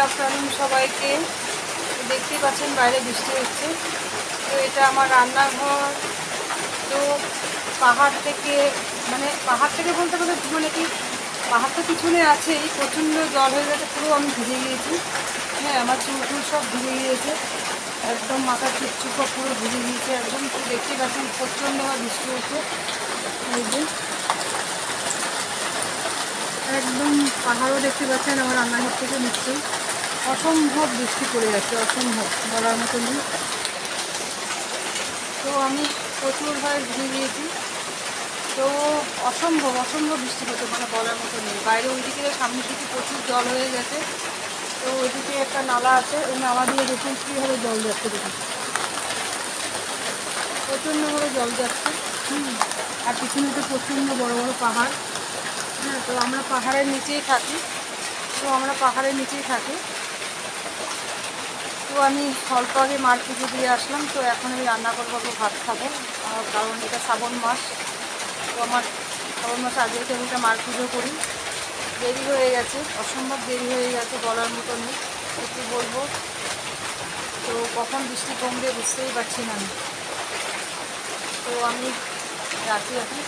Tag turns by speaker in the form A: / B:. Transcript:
A: Afternoon সবাইকে। দেখতেই পাচ্ছেন বাইরে বৃষ্টি হচ্ছে। তো এটা আমার রান্নাঘর। তো পাহাড় থেকে পাহাড় থেকে বলতে গেলে কি পাহাড় তো পিছনে আছেই, প্রচণ্ড জল হয়ে গেছে, পুরো আমি ভিজে গিয়েছি। হ্যাঁ, আমার চুল সব ভিজে গিয়েছে, একদম মাথার চুপচুপা পুরো ভিজে গিয়েছে একদম। তো দেখতেই পাচ্ছেন প্রচণ্ড আমার বৃষ্টি হচ্ছে। এই যে একদম পাহাড়ও দেখতে পাচ্ছেন আমার রান্নাঘর থেকে নিশ্চয়ই। অসম্ভব বৃষ্টি পড়ে যাচ্ছে, অসম্ভব বলার মতো নেই। তো আমি প্রচুরভাবে ভিজে গিয়েছি। তো অসম্ভব বৃষ্টি হচ্ছে, বলার মতো নেই। বাইরে ওইদিকে সামনের দিকে প্রচুর জল হয়ে গেছে। তো ওইদিকে একটা নালা আছে, ওই নালা দিয়ে দেখুন কীভাবে জল যাচ্ছে, দেখুন প্রচণ্ডভাবে জল যাচ্ছে। আর পিছনে তো প্রচণ্ড বড় বড় পাহাড়। হ্যাঁ, তো আমরা পাহাড়ের নিচেই থাকি। তো আমি অল্প আগে মার পুজো দিয়ে আসলাম। তো এখন আমি রান্না করবো, ভাত খাবো। কারণ এটা শ্রাবণ মাস। তো আমার শ্রাবণ মাসে আজকে একটা মার পুজো করি। দেরি হয়ে গেছে, অসম্ভব দেরি হয়ে গেছে, বলার মতো নেই। একটু বলবো তো কখন বৃষ্টি কমবে বুঝতেই পারছি না আমি। তো আমি রাখি এখন।